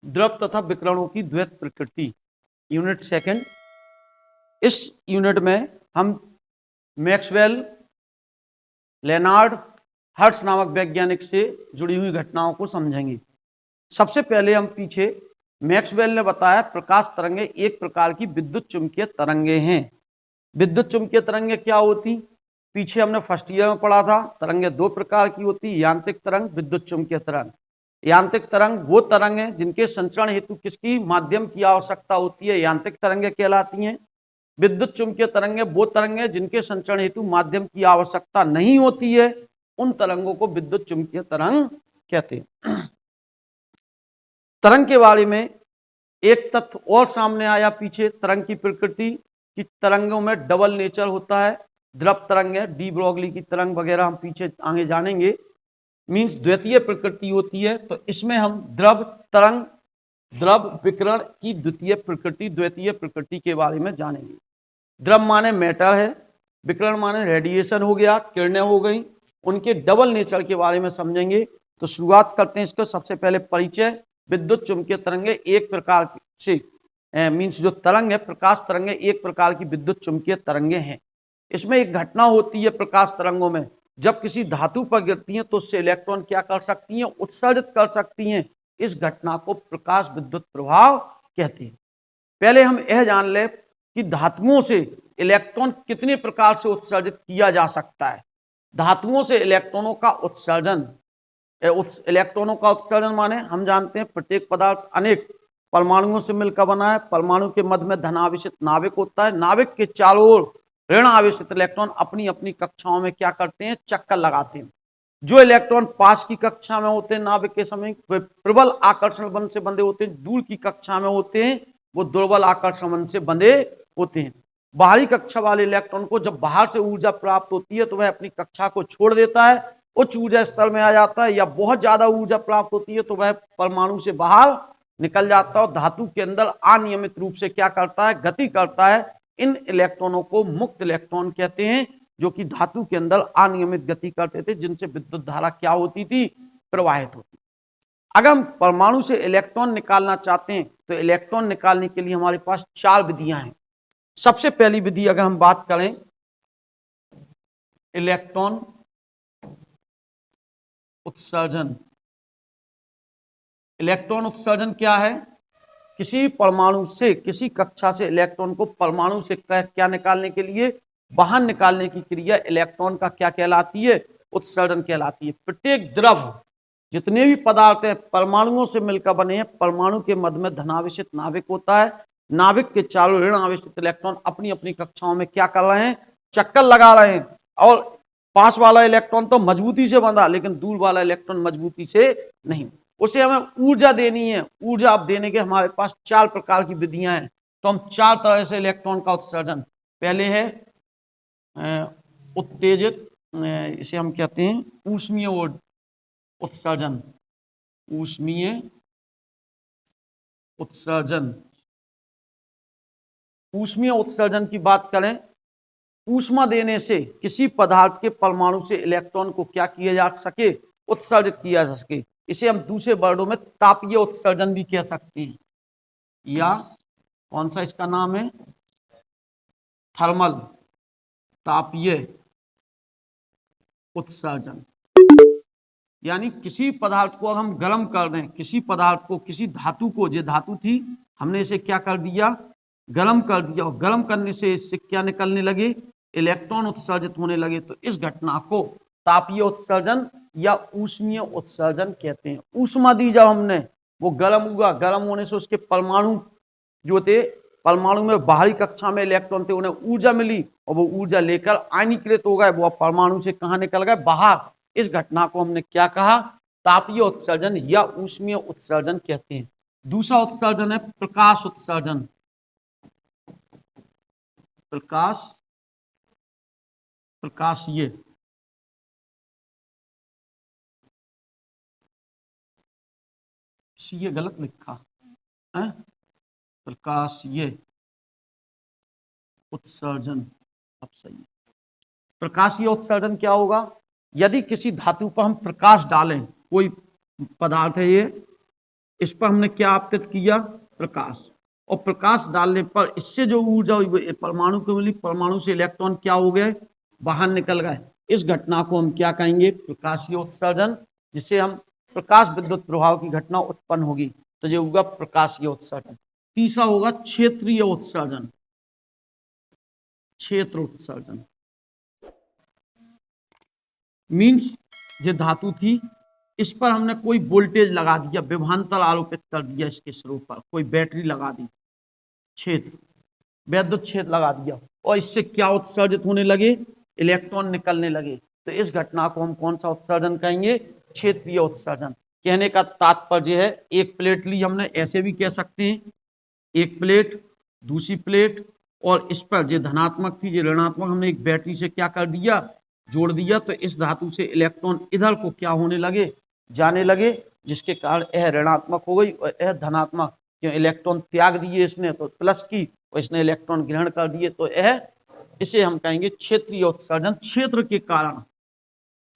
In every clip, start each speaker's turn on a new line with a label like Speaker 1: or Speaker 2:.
Speaker 1: द्रव तथा विकिरणों की द्वैत प्रकृति, यूनिट सेकंड। इस यूनिट में हम मैक्सवेल, लेनार्ड, हर्ट्ज नामक वैज्ञानिक से जुड़ी हुई घटनाओं को समझेंगे। सबसे पहले हम पीछे मैक्सवेल ने बताया प्रकाश तरंगे एक प्रकार की विद्युत चुंबकीय तरंगे हैं। विद्युत चुंबकीय तरंगे क्या होती, पीछे हमने फर्स्ट ईयर में पढ़ा था। तरंगे दो प्रकार की होती, यांत्रिक तरंग, विद्युत चुंबकीय तरंग। यांत्रिक तरंग वो तरंग है जिनके संचरण हेतु किसकी माध्यम की आवश्यकता होती है, यांत्रिक तरंगे कहलाती हैं। विद्युत चुंबकीय तरंगे वो तरंगे जिनके संचरण हेतु माध्यम की आवश्यकता नहीं होती है, उन तरंगों को विद्युत चुंबकीय तरंग कहते हैं। तरंग के बारे में एक तथ्य और सामने आया पीछे, तरंग की प्रकृति की तरंगों में डबल नेचर होता है। द्रव तरंग है, डी ब्रोगली की तरंग वगैरह हम पीछे आगे जानेंगे, मीन्स द्वितीय प्रकृति होती है। तो इसमें हम द्रव तरंग, द्रव विकिरण की द्वितीय प्रकृति के बारे में जानेंगे। द्रव माने मैटर है, विकिरण माने रेडिएशन हो गया, किरणें हो गई, उनके डबल नेचर के बारे में समझेंगे। तो शुरुआत करते हैं इसका। सबसे पहले परिचय। विद्युत चुंबकीय तरंगे एक प्रकार से मीन्स जो तरंग है, प्रकाश तरंगे एक प्रकार की विद्युत चुंबकीय तरंगे हैं। इसमें एक घटना होती है प्रकाश तरंगों में, जब किसी धातु पर गिरती हैं तो उससे इलेक्ट्रॉन क्या कर सकती हैं, उत्सर्जित कर सकती हैं। इस घटना को प्रकाश विद्युत प्रभाव कहते हैं। पहले हम यह जान ले कि धातुओं से इलेक्ट्रॉन कितने प्रकार से उत्सर्जित किया जा सकता है। धातुओं से इलेक्ट्रॉनों का उत्सर्जन, इलेक्ट्रॉनों का उत्सर्जन माने हम जानते हैं प्रत्येक पदार्थ अनेक परमाणुओं से मिलकर बना है। परमाणु के मध्य में धनावेशित नाभिक होता है, नाभिक के चारों ओर ऋण आवेशित इलेक्ट्रॉन अपनी अपनी कक्षाओं में क्या करते हैं, चक्कर लगाते हैं। जो इलेक्ट्रॉन पास की कक्षा में होते हैं नाभिक के समय वे प्रबल आकर्षण बल से बंधे होते हैं, दूर की कक्षा में होते हैं वो दुर्बल आकर्षण बल से बंधे होते हैं। बाहरी कक्षा वाले इलेक्ट्रॉन को जब बाहर से ऊर्जा प्राप्त होती है तो वह अपनी कक्षा को छोड़ देता है, उच्च ऊर्जा स्तर में आ जाता है, या बहुत ज्यादा ऊर्जा प्राप्त होती है तो वह परमाणु से बाहर निकल जाता है और धातु के अंदर अनियमित रूप से क्या करता है, गति करता है। इन इलेक्ट्रॉनों को मुक्त इलेक्ट्रॉन कहते हैं, जो कि धातु के अंदर अनियमित गति करते थे, जिनसे विद्युत धारा क्या होती थी, प्रवाहित होती। अगर हम परमाणु से इलेक्ट्रॉन निकालना चाहते हैं तो इलेक्ट्रॉन निकालने के लिए हमारे पास चार विधियां हैं। सबसे पहली विधि अगर हम बात करें इलेक्ट्रॉन उत्सर्जन। इलेक्ट्रॉन उत्सर्जन क्या है, किसी परमाणु से, किसी कक्षा से इलेक्ट्रॉन को परमाणु से क्या निकालने के लिए, बाहर निकालने की क्रिया इलेक्ट्रॉन का क्या कहलाती है, उत्सर्जन कहलाती है। प्रत्येक द्रव, जितने भी पदार्थ हैं परमाणुओं से मिलकर बने हैं, परमाणु के मध्य में धनावेशित नाभिक होता है, नाभिक के चारों ऋण आवेशित इलेक्ट्रॉन अपनी अपनी कक्षाओं में क्या कर रहे हैं, चक्कर लगा रहे हैं। और पास वाला इलेक्ट्रॉन तो मजबूती से बंधा, लेकिन दूर वाला इलेक्ट्रॉन मजबूती से नहीं। उसे हमें ऊर्जा देनी है, ऊर्जा आप देने के हमारे पास चार प्रकार की विधियां हैं। तो हम चार तरह से इलेक्ट्रॉन का उत्सर्जन, पहले है उत्तेजित, इसे हम कहते हैं ऊष्मीय उत्सर्जन, ऊष्मीय उत्सर्जन। ऊष्मीय उत्सर्जन की बात करें, ऊष्मा देने से किसी पदार्थ के परमाणु से इलेक्ट्रॉन को क्या किया जा सके, उत्सर्जित किया जा सके। इसे हम दूसरे वर्डों में तापीय उत्सर्जन भी कह सकते हैं, या कौन सा इसका नाम है, थर्मल, तापीय उत्सर्जन। यानी किसी पदार्थ को हम गर्म कर दें, किसी पदार्थ को, किसी धातु को, जो धातु थी हमने इसे क्या कर दिया, गर्म कर दिया, और गर्म करने से इससे क्या निकलने लगे, इलेक्ट्रॉन उत्सर्जित होने लगे। तो इस घटना को तापीय उत्सर्जन या ऊष्मीय उत्सर्जन कहते हैं। ऊष्मा दी जब हमने, वो गर्म हुआ, गर्म होने से उसके परमाणु जो थे, परमाणु में बाहरी कक्षा में इलेक्ट्रॉन थे, उन्हें ऊर्जा मिली और वो ऊर्जा लेकर आयनीकृत हो गए, वो परमाणु से कहाँ निकल गए, बाहर। इस घटना को हमने क्या कहा, तापीय उत्सर्जन या ऊष्मीय उत्सर्जन कहते हैं। दूसरा उत्सर्जन है प्रकाश उत्सर्जन। प्रकाशीय, ये गलत लिखा है, प्रकाशीय उत्सर्जन, अब सही। प्रकाशीय उत्सर्जन क्या होगा, यदि किसी धातु पर हम प्रकाश डालें, कोई पदार्थ है ये, इस पर हमने क्या आपतित किया, प्रकाश, और प्रकाश डालने पर इससे जो ऊर्जा हुई परमाणु को मिली, परमाणु से इलेक्ट्रॉन क्या हो गए, बाहर निकल गए। इस घटना को हम क्या कहेंगे, प्रकाशीय उत्सर्जन, जिसे हम प्रकाश विद्युत प्रभाव की घटना उत्पन्न होगी तो ये होगा प्रकाशीय उत्सर्जन। तीसरा होगा क्षेत्रीय उत्सर्जन। क्षेत्र उत्सर्जन मीन्स ये धातु थी, इस पर हमने कोई वोल्टेज लगा दिया, विभवांतर आरोपित कर दिया, इसके स्रोत पर कोई बैटरी लगा दी, क्षेत्र, वैद्युत क्षेत्र लगा दिया, और इससे क्या उत्सर्जित होने लगे, इलेक्ट्रॉन निकलने लगे। तो इस घटना को हम कौन सा उत्सर्जन कहेंगे, क्षेत्रीय उत्सर्जन। कहने का तात्पर्य है, एक प्लेट ली हमने, ऐसे भी कह सकते हैं, एक प्लेट, दूसरी प्लेट, और इस पर जो धनात्मक थी, जो ऋणात्मक, हमने एक बैटरी से क्या कर दिया, जोड़ दिया, तो इस धातु से इलेक्ट्रॉन इधर को क्या होने लगे, जाने लगे, जिसके कारण यह ऋणात्मक हो गई और यह धनात्मक, क्यों इलेक्ट्रॉन त्याग दिए इसने तो प्लस की, और इसने इलेक्ट्रॉन ग्रहण कर दिए, तो यह, इसे हम कहेंगे क्षेत्रीय उत्सर्जन, क्षेत्र के कारण।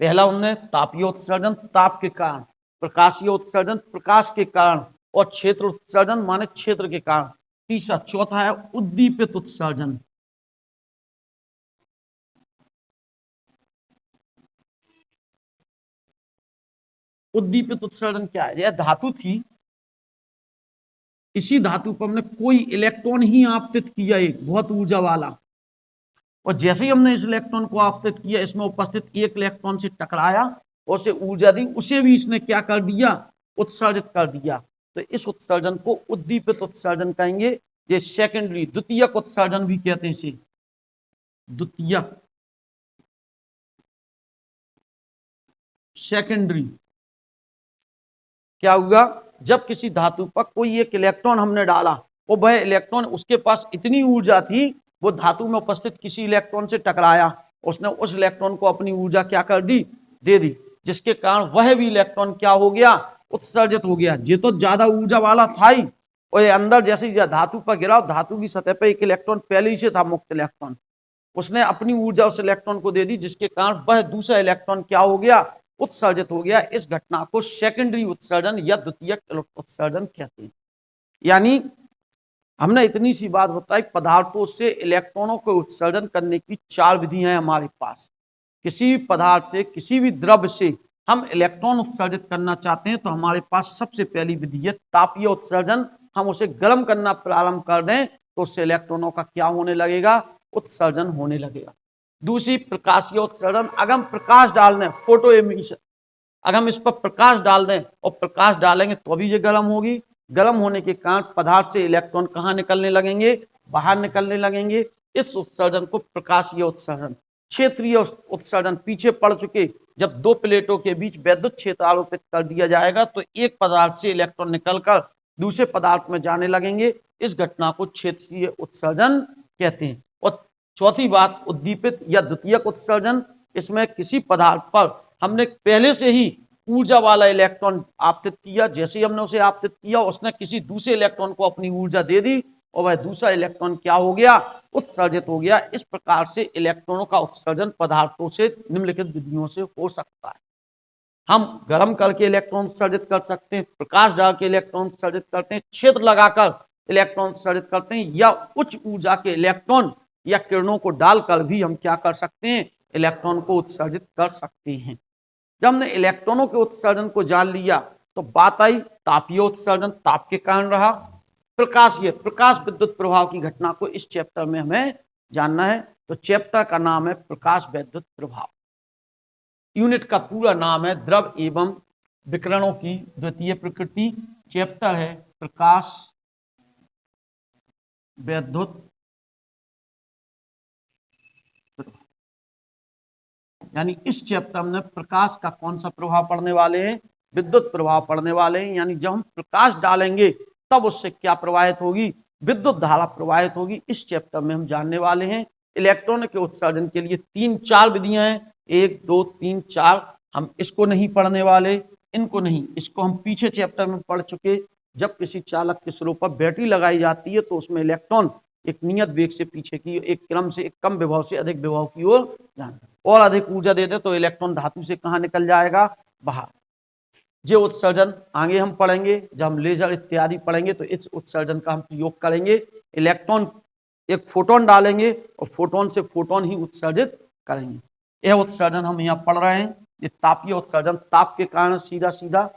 Speaker 1: पहला हमने तापीय उत्सर्जन, ताप के कारण, प्रकाशीय उत्सर्जन, प्रकाश के कारण, और क्षेत्र उत्सर्जन माने क्षेत्र के कारण। तीसरा, चौथा है उद्दीपित उत्सर्जन। उद्दीपित उत्सर्जन क्या है, यह धातु थी, इसी धातु पर हमने कोई इलेक्ट्रॉन ही आपतित किया, एक बहुत ऊर्जा वाला, और जैसे ही हमने इस इलेक्ट्रॉन को आपतित किया, इसमें उपस्थित एक इलेक्ट्रॉन से टकराया और उसे ऊर्जा दी, उसे भी इसने क्या कर दिया, उत्सर्जित कर दिया। तो इस उत्सर्जन को उद्दीपित उत्सर्जन कहेंगे। ये सेकेंडरी, द्वितीयक उत्सर्जन भी कहते हैं इसे, द्वितीयक, सेकेंडरी। क्या हुआ, जब किसी धातु पर कोई एक इलेक्ट्रॉन हमने डाला और वह इलेक्ट्रॉन, उसके पास इतनी ऊर्जा थी, वो धातु में उपस्थित किसी इलेक्ट्रॉन से टकराया, उसने उस इलेक्ट्रॉन को अपनी ऊर्जा क्या कर दी, दे दी, जिसके कारण वह भी इलेक्ट्रॉन क्या हो गया, उत्सर्जित हो गया। ये तो ज्यादा ऊर्जा वाला था ही, और ये अंदर जैसे धातु पर गिरा, धातु की सतह पर एक इलेक्ट्रॉन पहले ही से था, मुक्त इलेक्ट्रॉन, उसने अपनी ऊर्जा उस इलेक्ट्रॉन को दे दी, जिसके कारण वह दूसरा इलेक्ट्रॉन क्या हो गया, उत्सर्जित हो गया। इस घटना को सेकेंडरी उत्सर्जन या द्वितीयक उत्सर्जन कहते हैं। यानी हमने इतनी सी बात बताई, पदार्थों से इलेक्ट्रॉनों को उत्सर्जन करने की 4 विधियां हैं हमारे पास। किसी भी पदार्थ से, किसी भी द्रव्य से हम इलेक्ट्रॉन उत्सर्जित करना चाहते हैं तो हमारे पास सबसे पहली विधि है तापीय उत्सर्जन। हम उसे गर्म करना प्रारंभ कर दें तो उससे इलेक्ट्रॉनों का क्या होने लगेगा, उत्सर्जन होने लगेगा। दूसरी प्रकाशीय उत्सर्जन, अगर हम प्रकाश डाल दें, फोटो एमिशन, अगर हम इस पर प्रकाश डाल दें और प्रकाश डालेंगे तो अभी ये गर्म होगी, गर्म होने के कारण पदार्थ से इलेक्ट्रॉन कहाँ निकलने लगेंगे, बाहर निकलने लगेंगे। इस उत्सर्जन को प्रकाशीय उत्सर्जन। क्षेत्रीय उत्सर्जन, पीछे पड़ चुके, जब दो प्लेटों के बीच वैद्युत क्षेत्र आरोपित कर दिया जाएगा तो एक पदार्थ से इलेक्ट्रॉन निकलकर दूसरे पदार्थ में जाने लगेंगे, इस घटना को क्षेत्रीय उत्सर्जन कहते हैं। और चौथी बात, उद्दीपित या द्वितीयक उत्सर्जन। इसमें किसी पदार्थ पर हमने पहले से ही ऊर्जा वाला इलेक्ट्रॉन आपतित किया, जैसे ही हमने उसे आपतित किया उसने किसी दूसरे इलेक्ट्रॉन को अपनी ऊर्जा दे दी और वह दूसरा इलेक्ट्रॉन क्या हो गया, उत्सर्जित हो गया। इस प्रकार से इलेक्ट्रॉनों का उत्सर्जन पदार्थों से निम्नलिखित विधियों से हो सकता है। हम गर्म करके इलेक्ट्रॉन उत्सर्जित कर सकते हैं, प्रकाश डाल के इलेक्ट्रॉन उत्सर्जित करते हैं, क्षेत्र लगाकर इलेक्ट्रॉन उत्सर्जित करते हैं, या उच्च ऊर्जा के इलेक्ट्रॉन या किरणों को डालकर भी हम क्या कर सकते हैं, इलेक्ट्रॉन को उत्सर्जित कर सकते हैं। जब हमने इलेक्ट्रॉनों के उत्सर्जन को जान लिया तो बात आई तापीय उत्सर्जन, ताप के कारण रहा। प्रकाशीय, प्रकाश विद्युत प्रभाव की घटना को इस चैप्टर में हमें जानना है, तो चैप्टर का नाम है प्रकाश विद्युत प्रभाव। यूनिट का पूरा नाम है द्रव एवं विकिरणों की द्वितीय प्रकृति। चैप्टर है प्रकाश विद्युत, यानी इस चैप्टर में प्रकाश का कौन सा प्रभाव पड़ने वाले हैं, विद्युत प्रभाव पड़ने वाले हैं। यानी जब हम प्रकाश डालेंगे तब उससे क्या प्रवाहित होगी, विद्युत धारा प्रवाहित होगी। इस चैप्टर में हम जानने वाले हैं। इलेक्ट्रॉन के उत्सर्जन के लिए 3-4 विधियां हैं, 1 2 3 4। हम इसको नहीं पढ़ने वाले, इनको नहीं, इसको हम पीछे चैप्टर में पढ़ चुके। जब किसी चालक के स्रोत पर बैटरी लगाई जाती है तो उसमें इलेक्ट्रॉन एक नियत वेग से पीछे की, एक क्रम से, एक कम विभव से अधिक विभव की ओर जाता है। और अधिक ऊर्जा दे दे तो इलेक्ट्रॉन धातु से कहाँ निकल जाएगा, बाहर। ये उत्सर्जन आगे हम पढ़ेंगे, जब हम लेजर इत्यादि पढ़ेंगे तो इस उत्सर्जन का हम प्रयोग करेंगे। इलेक्ट्रॉन एक फोटोन डालेंगे और फोटोन से फोटोन ही उत्सर्जित करेंगे। यह उत्सर्जन हम यहाँ पढ़ रहे हैं, ये तापीय उत्सर्जन, ताप के कारण सीधा सीधा